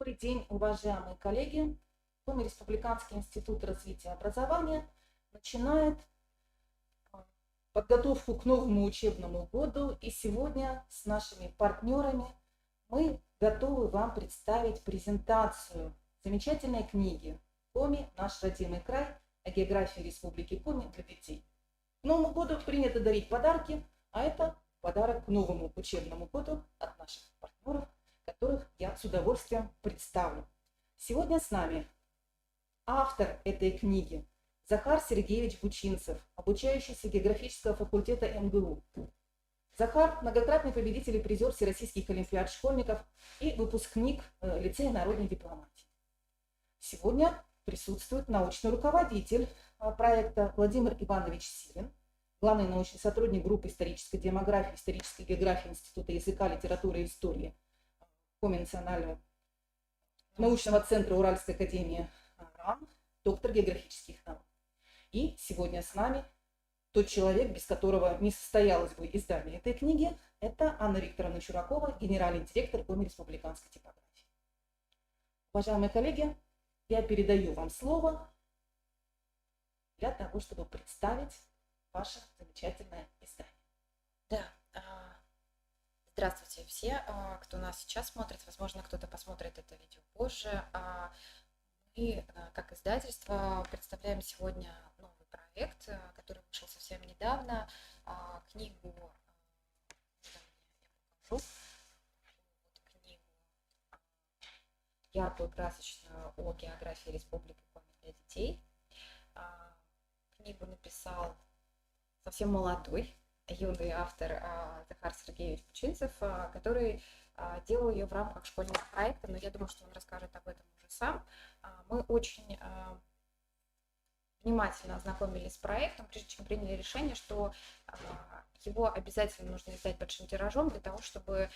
Добрый день, уважаемые коллеги. Коми Республиканский институт развития образования начинает подготовку к новому учебному году. И сегодня с нашими партнерами мы готовы вам представить презентацию замечательной книги «Коми. Наш родимый край. О географии Республики Коми для детей». К Новому году принято дарить подарки, а это подарок к новому учебному году от наших партнеров, которых я с удовольствием представлю. Сегодня с нами автор этой книги Захар Сергеевич Бучинцев, обучающийся географического факультета МГУ. Захар – многократный победитель и призер всероссийских олимпиад школьников и выпускник лицея народной дипломатии. Сегодня присутствует научный руководитель проекта Владимир Иванович Силин, главный научный сотрудник группы исторической демографии, исторической географии Института языка, литературы и истории Коми национального научного центра Уральской академии РАН, доктор географических наук. И сегодня с нами тот человек, без которого не состоялось бы издание этой книги, это Анна Викторовна Чуракова, генеральный директор Коми республиканской типографии. Уважаемые коллеги, я передаю вам слово для того, чтобы представить ваше замечательное издание. Да, здравствуйте все, кто нас сейчас смотрит, возможно, кто-то посмотрит это видео позже. Мы, как издательство, представляем сегодня новый проект, который вышел совсем недавно, книгу, я покажу, книгу яркую, красочную о географии Республики Коми для детей. Книгу написал совсем молодой, юный автор Захар Сергеевич Бучинцев, который делал ее в рамках школьного проекта, но я думаю, что он расскажет об этом уже сам. Мы очень внимательно ознакомились с проектом, прежде чем приняли решение, что его обязательно нужно издать большим тиражом для того, чтобы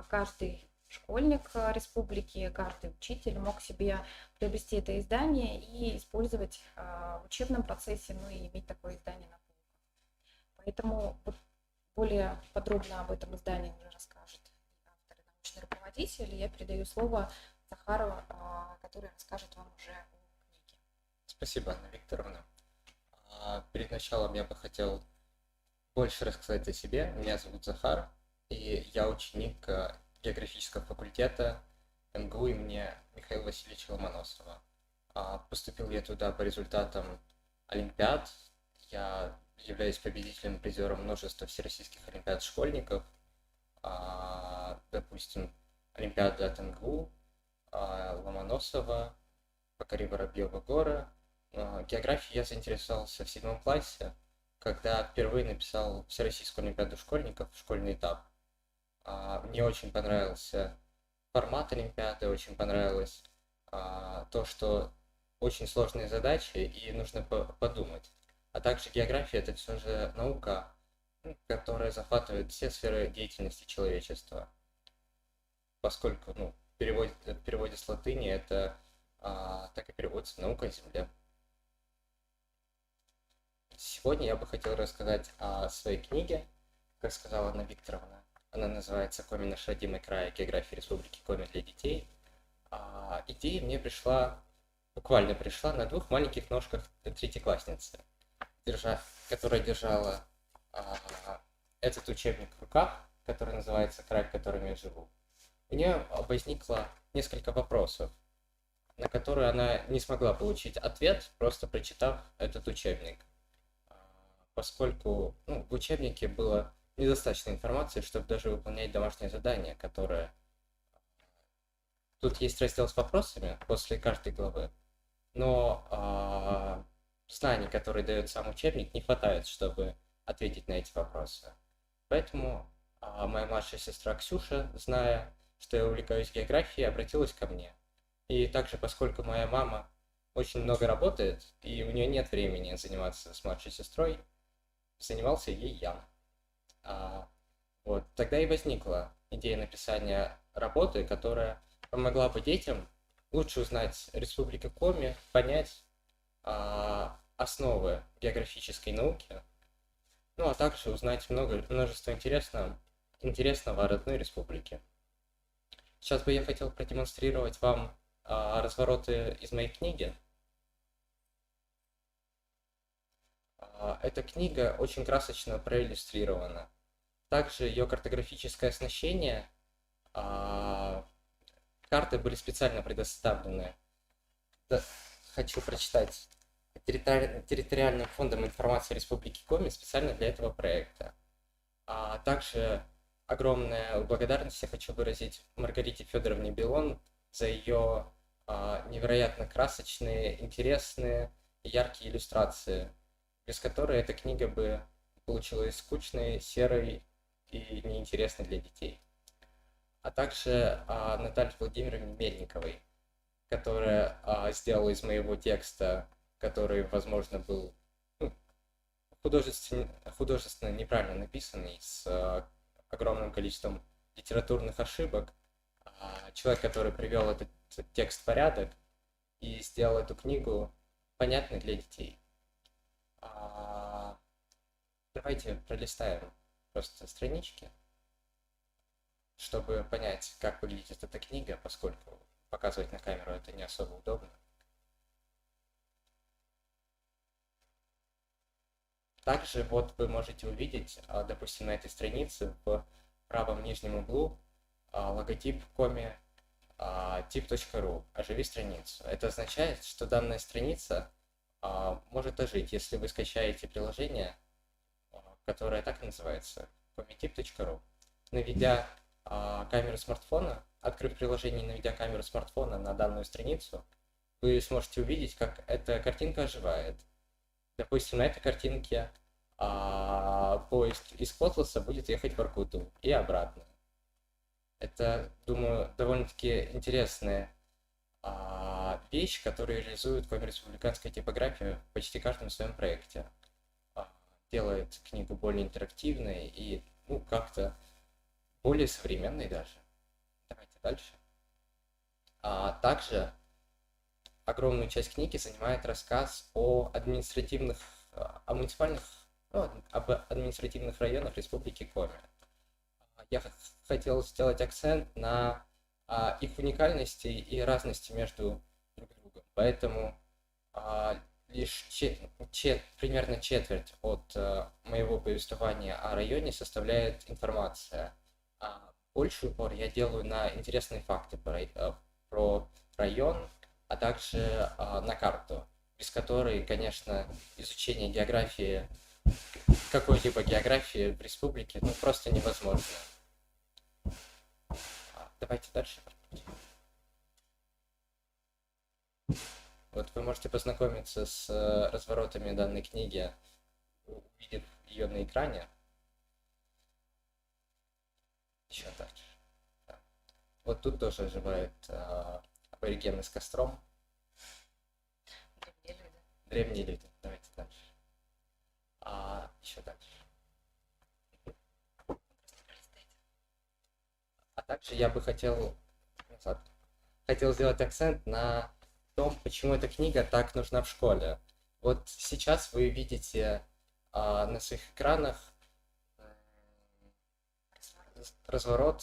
каждый школьник республики, каждый учитель мог себе приобрести это издание и использовать в учебном процессе, ну и иметь такое издание на полках. Поэтому более подробно об этом издании уже расскажет автор и научный руководитель. Я передаю слово Захару, который расскажет вам уже о книге. Спасибо, Анна Викторовна. Перед началом я бы хотел больше рассказать о себе. Меня зовут Захар, и я ученик географического факультета МГУ имени Михаила Васильевича Ломоносова. Поступил я туда по результатам олимпиад. Я являюсь победителем и призером множества всероссийских олимпиад школьников. Допустим, олимпиада от МГУ, Ломоносова, «Покори Воробьева горы». Географией я заинтересовался в 7 классе, когда впервые написал Всероссийскую олимпиаду школьников, школьный этап. Мне очень понравился формат олимпиады, очень понравилось то, что очень сложные задачи и нужно подумать. А также география – это все же наука, которая захватывает все сферы деятельности человечества. Поскольку в переводе с латыни это так и переводится «наука о Земле». Сегодня я бы хотел рассказать о своей книге, как сказала Анна Викторовна. Она называется «Коми. Наш родимый край. География Республики Коми для детей». Идея мне буквально пришла на 2 маленьких ножках третьеклассницы, которая держала этот учебник в руках, который называется «Край, в котором я живу». У нее возникло несколько вопросов, на которые она не смогла получить ответ, просто прочитав этот учебник. Поскольку в учебнике было недостаточно информации, чтобы даже выполнять домашнее задание, которое... Тут есть раздел с вопросами после каждой главы, но знаний, которые дает сам учебник, не хватает, чтобы ответить на эти вопросы. Поэтому моя младшая сестра Ксюша, зная, что я увлекаюсь географией, обратилась ко мне. И также, поскольку моя мама очень много работает, и у нее нет времени заниматься с младшей сестрой, занимался ей я. Тогда и возникла идея написания работы, которая помогла бы детям лучше узнать Республику Коми, понять основы географической науки, а также узнать множество интересного о родной республике. Сейчас бы я хотел продемонстрировать вам развороты из моей книги. Эта книга очень красочно проиллюстрирована. Также ее картографическое оснащение, карты были специально предоставлены. Хочу прочитать территориальным фондом информации Республики Коми специально для этого проекта. Также огромную благодарность я хочу выразить Маргарите Федоровне Белон за ее невероятно красочные, интересные и яркие иллюстрации, без которой эта книга бы получилась скучной, серой и неинтересной для детей. А также Наталье Владимировне Мельниковой, которая сделала из моего текста, который, возможно, был художественно неправильно написанный, с огромным количеством литературных ошибок, человек, который привел этот текст в порядок и сделал эту книгу понятной для детей. Давайте пролистаем просто странички, чтобы понять, как выглядит эта книга, поскольку показывать на камеру это не особо удобно. Также вот вы можете увидеть, допустим, на этой странице в правом нижнем углу логотип коми tip.ru «Оживи страницу». Это означает, что данная страница может ожить, если вы скачаете приложение, которое так и называется, comitip.ru. Наведя камеру смартфона, открыв приложение и наведя камеру смартфона на данную страницу, вы сможете увидеть, как эта картинка оживает. Допустим, на этой картинке поезд из Котласа будет ехать в Воркуту и обратно. Это, думаю, довольно-таки интересная вещь, которую реализует Коми республиканская типография в почти каждом своем проекте. Делает книгу более интерактивной и как-то более современной даже. Давайте дальше. Также огромную часть книги занимает рассказ об административных районах Республики Коми. Я хотел сделать акцент на их уникальности и разности между друг другом. Поэтому лишь примерно четверть от моего повествования о районе составляет информация. Больший упор я делаю на интересные факты про район, а также на карту, без которой, конечно, изучение географии, какой-либо географии в республике, просто невозможно. Давайте дальше. Вот вы можете познакомиться с разворотами данной книги, увидев ее на экране. Еще дальше. Да. Вот тут тоже оживают аборигены с костром. Древние люди. Давайте дальше. Еще дальше. А также я бы хотел сделать акцент на том, почему эта книга так нужна в школе. Вот сейчас вы видите на своих экранах разворот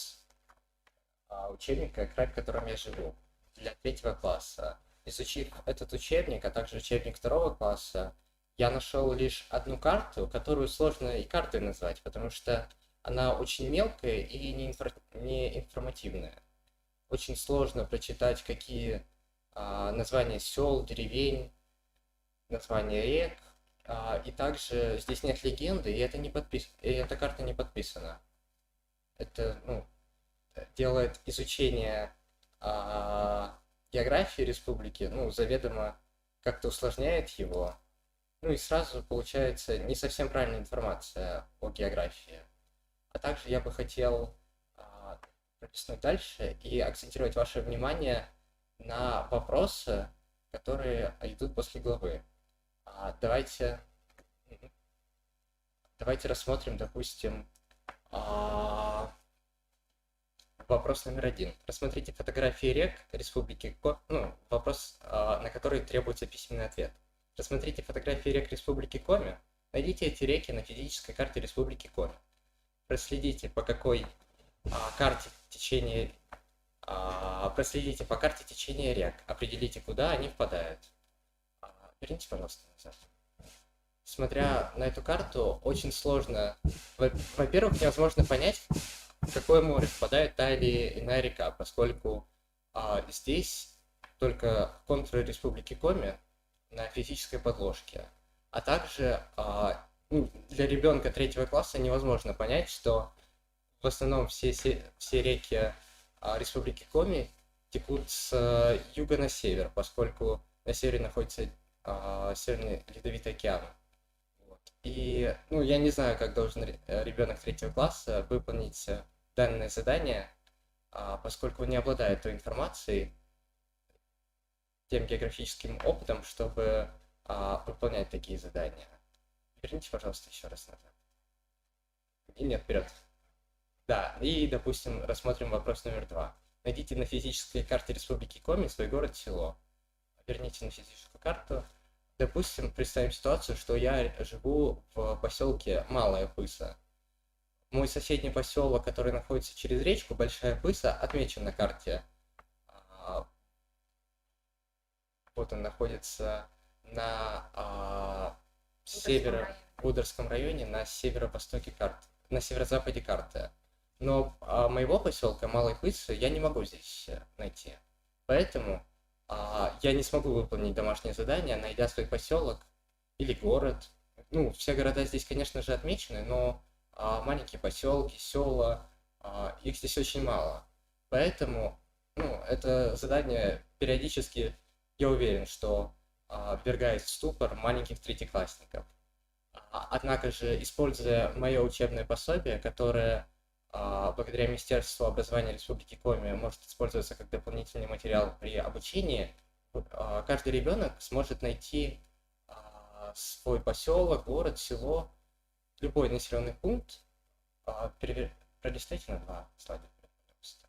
учебника «Край, в котором я живу» для 3 класса. Изучив этот учебник, а также учебник 2 класса, я нашел лишь одну карту, которую сложно и картой назвать, потому что она очень мелкая и не информативная. Очень сложно прочитать, какие названия сел, деревень, названия рек. И также здесь нет легенды, и эта карта не подписана. Это делает изучение географии республики, заведомо как-то усложняет его. И сразу получается не совсем правильная информация о географии. А также я бы хотел прописать дальше и акцентировать ваше внимание на вопросы, которые идут после главы. Давайте рассмотрим, допустим, вопрос номер 1. Рассмотрите фотографии рек Республики Коми, вопрос, на который требуется письменный ответ. Рассмотрите фотографии рек Республики Коми, найдите эти реки на физической карте Республики Коми. Проследите, по какой карте течение Проследите по карте течение рек, определите, куда они впадают. Верните, пожалуйста, назад. Смотря на эту карту, очень сложно. Во-первых, невозможно понять, в какое море впадает та или иная река, поскольку здесь только контуры Республики Коми на физической подложке. А также для ребенка 3 класса невозможно понять, что в основном все реки Республики Коми текут с юга на север, поскольку на севере находится Северный Ледовитый океан. Вот. И я не знаю, как должен ребенок 3 класса выполнить данное задание, поскольку он не обладает той информацией, тем географическим опытом, чтобы выполнять такие задания. Верните, пожалуйста, еще раз назад. И нет, вперед. Да, и, допустим, рассмотрим вопрос номер 2. Найдите на физической карте Республики Коми свой город, село. Верните на физическую карту. Допустим, представим ситуацию, что я живу в поселке Малая Пыса. Мой соседний поселок, который находится через речку, Большая Пыса, отмечен на карте. Вот он находится на Удерском районе, на северо-востоке карты, на северо-западе карты. Но моего поселка Малой Пысы я не могу здесь найти. Поэтому я не смогу выполнить домашнее задание, найдя свой поселок или город. Все города здесь, конечно же, отмечены, но маленькие поселки, села, их здесь очень мало. Поэтому, это задание периодически, я уверен, что ввергает в ступор маленьких 3-классников. Однако же, используя мое учебное пособие, которое благодаря Министерству образования Республики Коми может использоваться как дополнительный материал при обучении, каждый ребенок сможет найти свой поселок, город, село, любой населенный пункт. Пролистайте на 2 слайда, пожалуйста.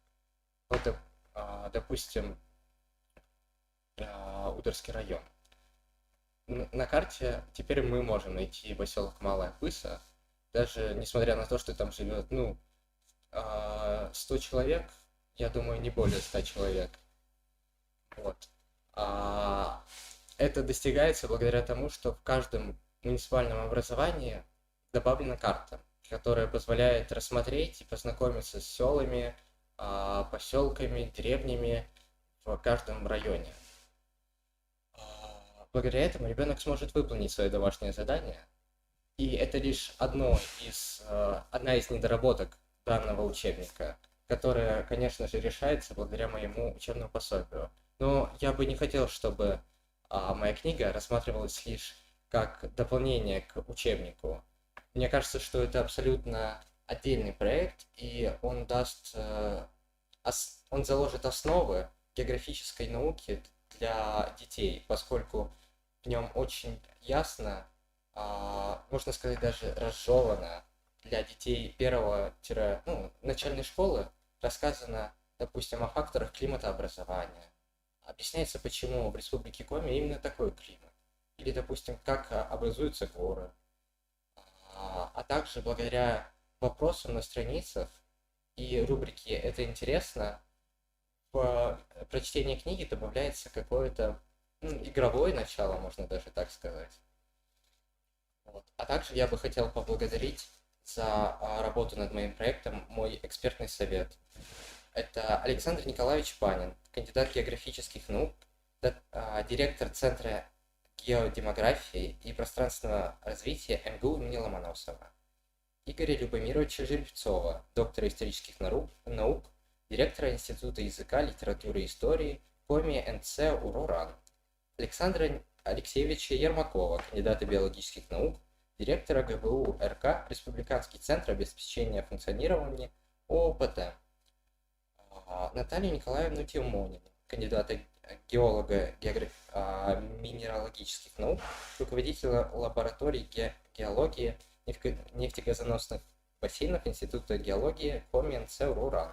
Вот, допустим, Удерский район. На карте теперь мы можем найти поселок Малая Пыса, даже несмотря на то, что там живет, 100 человек, я думаю, не более 100 человек. Вот. Это достигается благодаря тому, что в каждом муниципальном образовании добавлена карта, которая позволяет рассмотреть и познакомиться с селами, поселками, деревнями в каждом районе. Благодаря этому ребенок сможет выполнить свое домашнее задание. И это лишь одна из недоработок данного учебника, которая, конечно же, решается благодаря моему учебному пособию. Но я бы не хотел, чтобы моя книга рассматривалась лишь как дополнение к учебнику. Мне кажется, что это абсолютно отдельный проект, и он заложит основы географической науки для детей, поскольку в нем очень ясно, можно сказать, даже разжевано для детей начальной школы рассказано, допустим, о факторах климатообразования. Объясняется, почему в Республике Коми именно такой климат. Или, допустим, как образуются горы. А также благодаря вопросам на страницах и рубрике «Это интересно» в прочтении книги добавляется какое-то игровое начало, можно даже так сказать. Вот. А также я бы хотел поблагодарить за работу над моим проектом мой экспертный совет. Это Александр Николаевич Панин, кандидат географических наук, директор Центра геодемографии и пространственного развития МГУ имени Ломоносова. Игоря Любомировича Жеребцова, доктора исторических наук, директора Института языка, литературы и истории Коми НЦ УРОРАН. Александра Алексеевича Ермакова, кандидата биологических наук, директора ГБУ РК Республиканский центр обеспечения функционирования ООПТ. Наталью Николаевну Тимонину, кандидата геолога минералогических наук, руководителя лаборатории геологии нефтегазоносных бассейнов Института геологии Коми НЦ УРАН.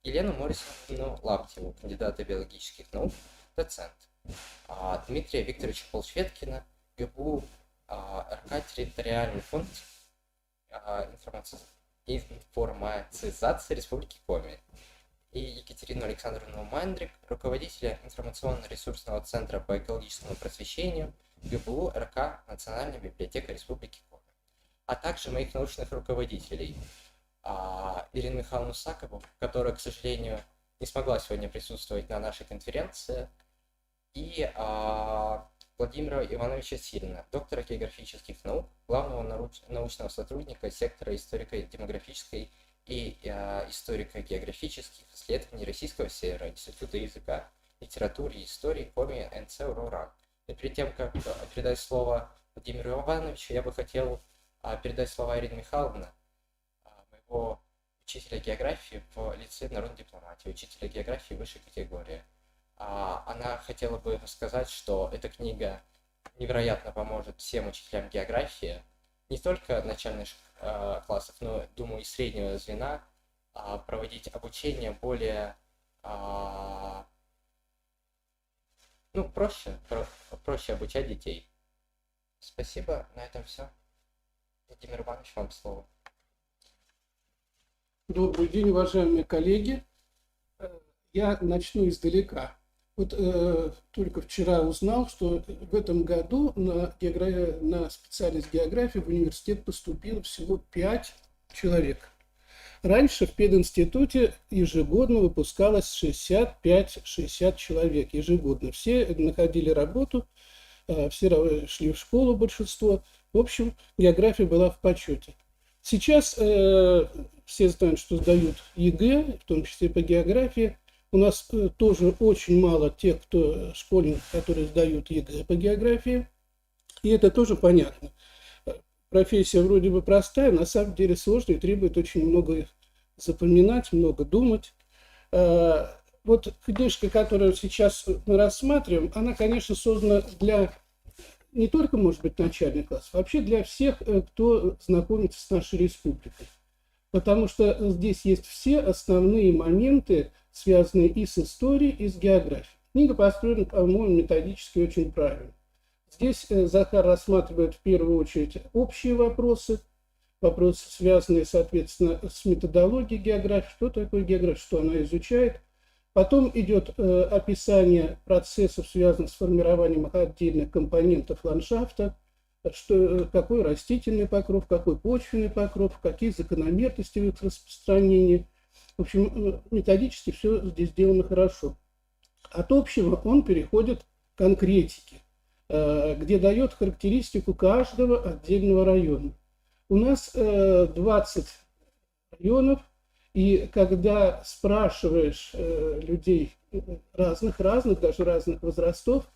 Елену Морисовну Лаптеву, кандидата биологических наук, доцент. Дмитрия Викторовича Полшветкина, ГБУ РК территориальный фонд информатизации Республики Коми. и Екатерину Александровну Мандрик, руководителя информационно-ресурсного центра по экологическому просвещению ГБУ РК Национальная библиотека Республики Коми, а также моих научных руководителей Ирину Михайловну Сакову, которая, к сожалению, не смогла сегодня присутствовать на нашей конференции, и Владимира Ивановича Силина, доктора географических наук, главного научного сотрудника сектора историко-демографической и историко-географических исследований Российского Севера, Института языка, литературы и истории Коми НЦ УРОРА. И перед тем, как передать слово Владимиру Ивановичу, я бы хотел передать слова Ирины Михайловны, моего учителя географии в лице народной дипломатии, учителя географии высшей категории. Она хотела бы сказать, что эта книга невероятно поможет всем учителям географии, не только начальных классов, но, думаю, и среднего звена, проводить обучение более, проще обучать детей. Спасибо, на этом все. Владимир Иванович, вам слово. Добрый день, уважаемые коллеги. Я начну издалека. Только вчера узнал, что в этом году на специальность географии в университет поступило всего 5 человек. Раньше в пединституте ежегодно выпускалось 65-60 человек ежегодно. Все находили работу, все шли в школу большинство. В общем, география была в почете. Сейчас все знают, что сдают ЕГЭ, в том числе по географии. У нас тоже очень мало тех, школьников, которые сдают ЕГЭ по географии. И это тоже понятно. Профессия вроде бы простая, на самом деле сложная и требует очень много запоминать, много думать. Вот книжка, которую сейчас мы рассматриваем, она, конечно, создана для не только, может быть, начальных классов, а вообще для всех, кто знакомится с нашей республикой. Потому что здесь есть все основные моменты, связанные и с историей, и с географией. Книга построена, по-моему, методически очень правильно. Здесь Захар рассматривает в первую очередь общие вопросы, связанные, соответственно, с методологией географии, что такое география, что она изучает. Потом идет описание процессов, связанных с формированием отдельных компонентов ландшафта, какой растительный покров, какой почвенный покров, какие закономерности в их распространении. В общем, методически все здесь сделано хорошо. От общего он переходит к конкретике, где дает характеристику каждого отдельного района. У нас 20 районов, и когда спрашиваешь людей разных, даже разных возрастов,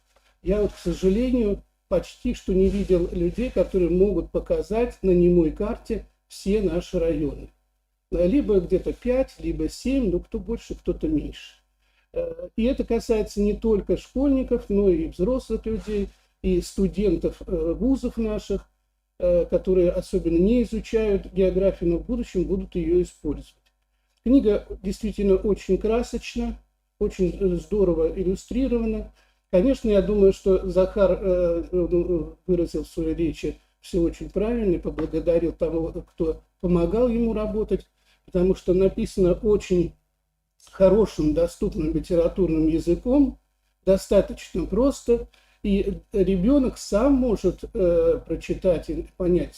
я вот, к сожалению, почти что не видел людей, которые могут показать на немой карте все наши районы. Либо где-то 5, либо 7, но кто больше, кто-то меньше. И это касается не только школьников, но и взрослых людей, и студентов вузов наших, которые особенно не изучают географию, но в будущем будут ее использовать. Книга действительно очень красочна, очень здорово иллюстрирована. Конечно, я думаю, что Захар выразил в своей речи все очень правильно и поблагодарил того, кто помогал ему работать, потому что написано очень хорошим, доступным литературным языком, достаточно просто, и ребенок сам может прочитать и понять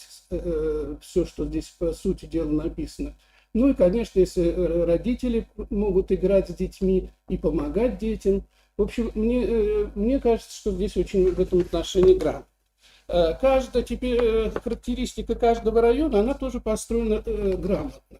все, что здесь по сути дела написано. Ну и, конечно, если родители могут играть с детьми и помогать детям. В общем, мне кажется, что здесь очень в этом отношении грамотно. Характеристика каждого района, она тоже построена грамотно.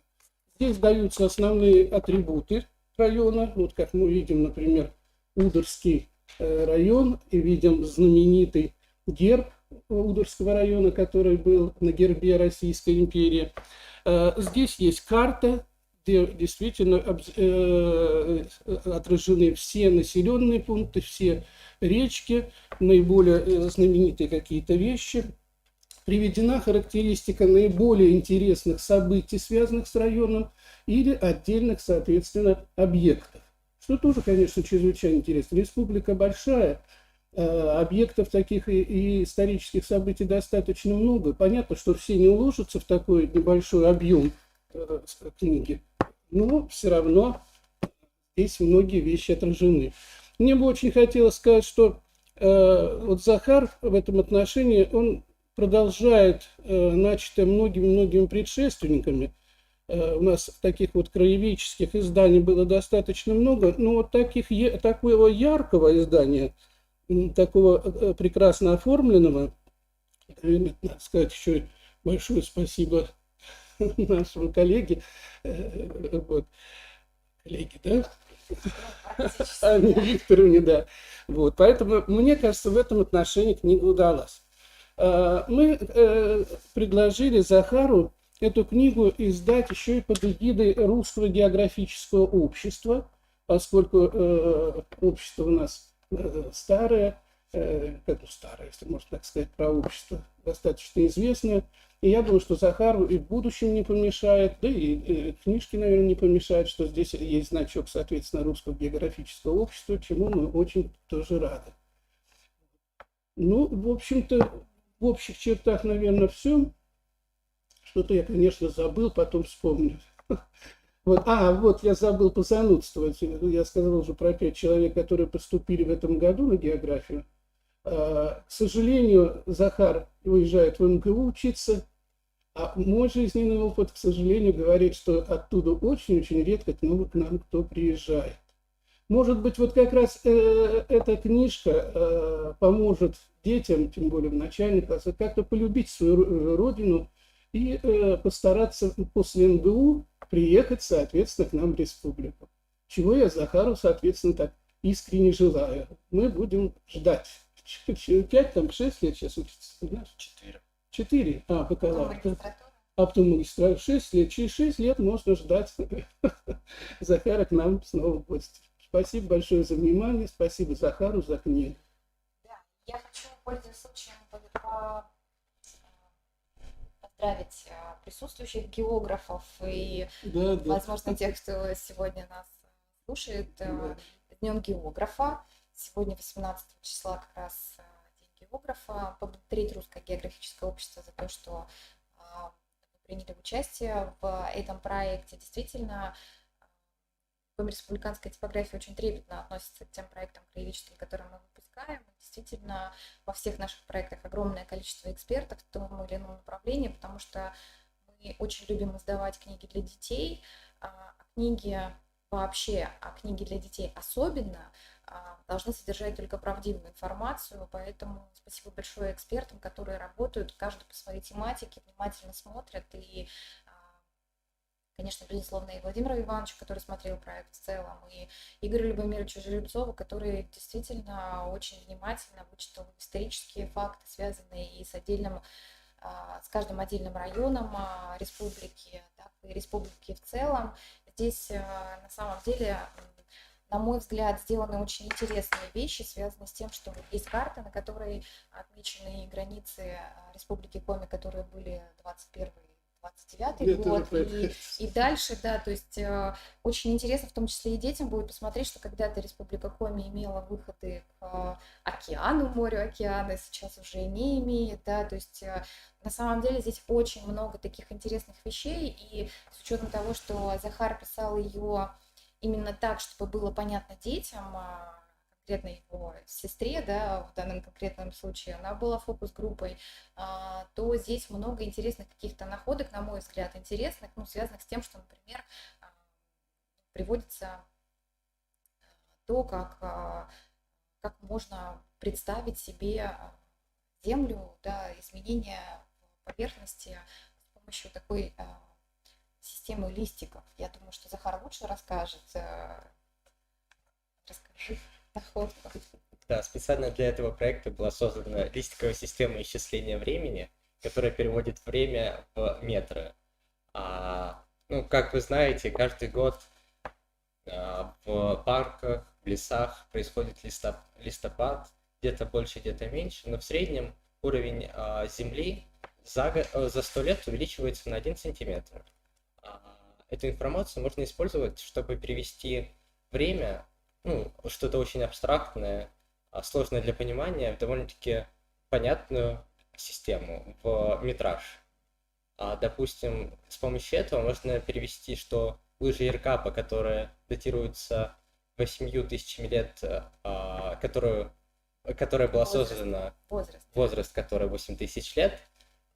Здесь даются основные атрибуты района. Вот как мы видим, например, Удорский район, и видим знаменитый герб Удорского района, который был на гербе Российской империи. Здесь есть карта, где действительно отражены все населенные пункты, все речки, наиболее знаменитые какие-то вещи. Приведена характеристика наиболее интересных событий, связанных с районом, или отдельных, соответственно, объектов. Что тоже, конечно, чрезвычайно интересно. Республика большая, объектов таких и исторических событий достаточно много. Понятно, что все не уложатся в такой небольшой объем книги, но все равно здесь многие вещи отражены. Мне бы очень хотелось сказать, что вот Захар в этом отношении, он продолжает начатое многими-многими предшественниками. У нас таких вот краеведческих изданий было достаточно много, но вот такого яркого издания, такого прекрасно оформленного, надо сказать еще и большое спасибо нашему коллеге, вот, коллеге, да? Анне Викторовне, да. Вот, поэтому, мне кажется, в этом отношении книга удалась. Мы предложили Захару эту книгу издать еще и под эгидой Русского географического общества, поскольку общество у нас старое, если можно так сказать, про общество, достаточно известное. И я думаю, что Захару и в будущем не помешает, да и книжке, наверное, не помешает, что здесь есть значок, соответственно, Русского географического общества, чему мы очень тоже рады. Ну, в общем-то, в общих чертах, наверное, все. Что-то я, конечно, забыл, потом вспомню. Вот, вот я забыл позанудствовать. Я сказал уже про 5 человек, которые поступили в этом году на географию. К сожалению, Захар уезжает в МГУ учиться, а мой жизненный опыт, к сожалению, говорит, что оттуда очень-очень редко к нам кто приезжает. Может быть, вот как раз эта книжка поможет детям, тем более в начальных классах, как-то полюбить свою родину и постараться после МГУ приехать, соответственно, к нам в республику. Чего я Захару, соответственно, так искренне желаю. Мы будем ждать. 5, там 6 лет сейчас учится, знаешь? 4. Бакалавр. А потом магистратура 6 лет. Через 6 лет можно ждать Захара к нам снова в гости. Спасибо большое за внимание. Спасибо Захару за книгу. Да, я хочу, пользуясь случаем, поздравить присутствующих географов и, возможно, тех, кто сегодня нас слушает, с Днем географа. Сегодня, 18 числа, как раз День географа. Поблагодарить Русское географическое общество за то, что приняли участие в этом проекте. Действительно, республиканская типография очень трепетно относится к тем проектам краеведческим, которые мы выпускаем. Действительно, во всех наших проектах огромное количество экспертов в том или ином направлении, потому что мы очень любим издавать книги для детей, книги вообще, а книги для детей особенно, должны содержать только правдивую информацию, поэтому спасибо большое экспертам, которые работают, каждый по своей тематике, внимательно смотрят, и, конечно, безусловно, и Владимиру Ивановичу, который смотрел проект в целом, и Игорю Любомировичу Жеребцову, который действительно очень внимательно вычитал исторические факты, связанные и с каждым отдельным районом республики, так и республики в целом. Здесь, на самом деле, на мой взгляд, сделаны очень интересные вещи, связанные с тем, что есть карта, на которой отмечены границы Республики Коми, которые были 21-29 год, и дальше, да, то есть очень интересно, в том числе и детям будет посмотреть, что когда-то Республика Коми имела выходы к океану, морю океана, сейчас уже не имеет, да, то есть на самом деле здесь очень много таких интересных вещей, и с учетом того, что Захар писал ее именно так, чтобы было понятно детям, конкретно его сестре, да, в данном конкретном случае, она была фокус-группой, то здесь много интересных каких-то находок, на мой взгляд, интересных, связанных с тем, что, например, приводится то, как можно представить себе Землю, да, изменения поверхности с помощью такой системы листиков. Я думаю, что Захар лучше расскажет. Расскажи находку. Да, специально для этого проекта была создана листиковая система исчисления времени, которая переводит время в метры. Как вы знаете, каждый год в парках, в лесах происходит листопад, где-то больше, где-то меньше, но в среднем уровень Земли за 100 лет увеличивается на 1 сантиметр. Эту информацию можно использовать, чтобы перевести время, что-то очень абстрактное, сложное для понимания, в довольно-таки понятную систему, в метраж. Допустим, с помощью этого можно перевести, что лыжи Еркапа, которые датируются 8 тысячами лет, которая была Возраст. создана, Возраст. возраст которой 8 тысяч лет,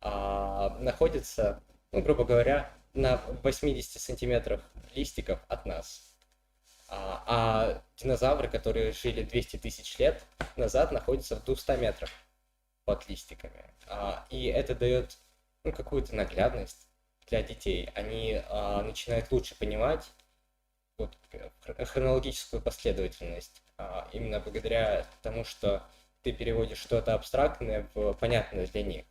находится, ну, грубо говоря, на 80 сантиметрах листиков от нас. А динозавры, которые жили 200 тысяч лет назад, находятся в 200 метрах под листиками. И это дает, ну, какую-то наглядность для детей. Они начинают лучше понимать вот, хронологическую последовательность, именно благодаря тому, что ты переводишь что-то абстрактное в понятное для них.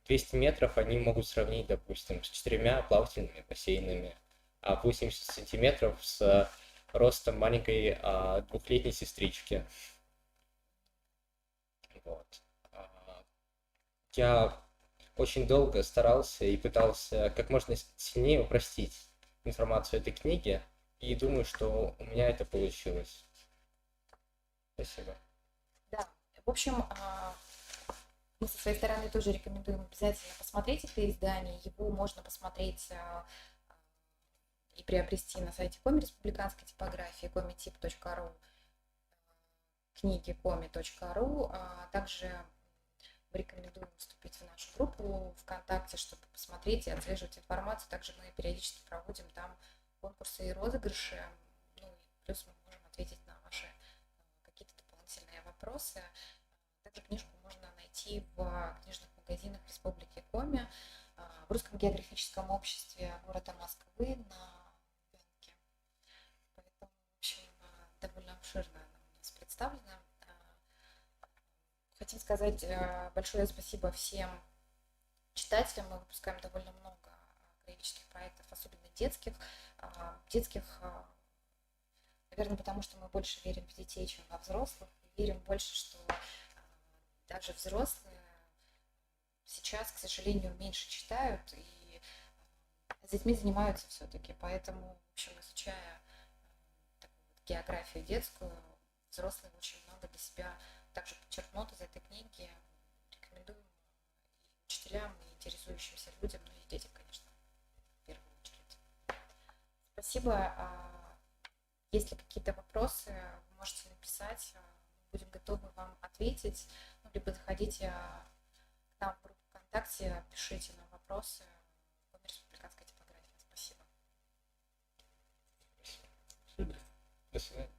200 метров они могут сравнить, допустим, с 4 плавательными бассейнами, а 80 сантиметров с ростом маленькой 2-летней сестрички. Вот. Я очень долго старался и пытался как можно сильнее упростить информацию этой книги, и думаю, что у меня это получилось. Спасибо. Да, в общем, мы со своей стороны тоже рекомендуем обязательно посмотреть это издание. Его можно посмотреть и приобрести на сайте Коми республиканской типографии komitip.ru, книги komi.ru. Также мы рекомендуем вступить в нашу группу ВКонтакте, чтобы посмотреть и отслеживать информацию. Также мы периодически проводим там конкурсы и розыгрыши. Ну, и плюс мы можем ответить на ваши какие-то дополнительные вопросы. Также книжку можно найти в книжных магазинах Республики Коми, в Русском географическом обществе города Москвы на Венке. Поэтому, в общем, довольно обширно она у нас представлена. Хотим сказать большое спасибо всем читателям. Мы выпускаем довольно много краеведческих проектов, особенно детских. Наверное, потому что мы больше верим в детей, чем во взрослых. И верим больше, что даже взрослые сейчас, к сожалению, меньше читают и с детьми занимаются все-таки. Поэтому, в общем, изучая такую вот географию детскую, взрослые очень много для себя также подчеркнут из этой книги. Рекомендуем и учителям, и интересующимся людям, ну и детям, конечно, в первую очередь. Спасибо. Если какие-то вопросы, вы можете написать, будем готовы вам ответить. Ну, либо заходите к нам в группу ВКонтакте, пишите нам вопросы. Республиканская типография. Спасибо. До свидания.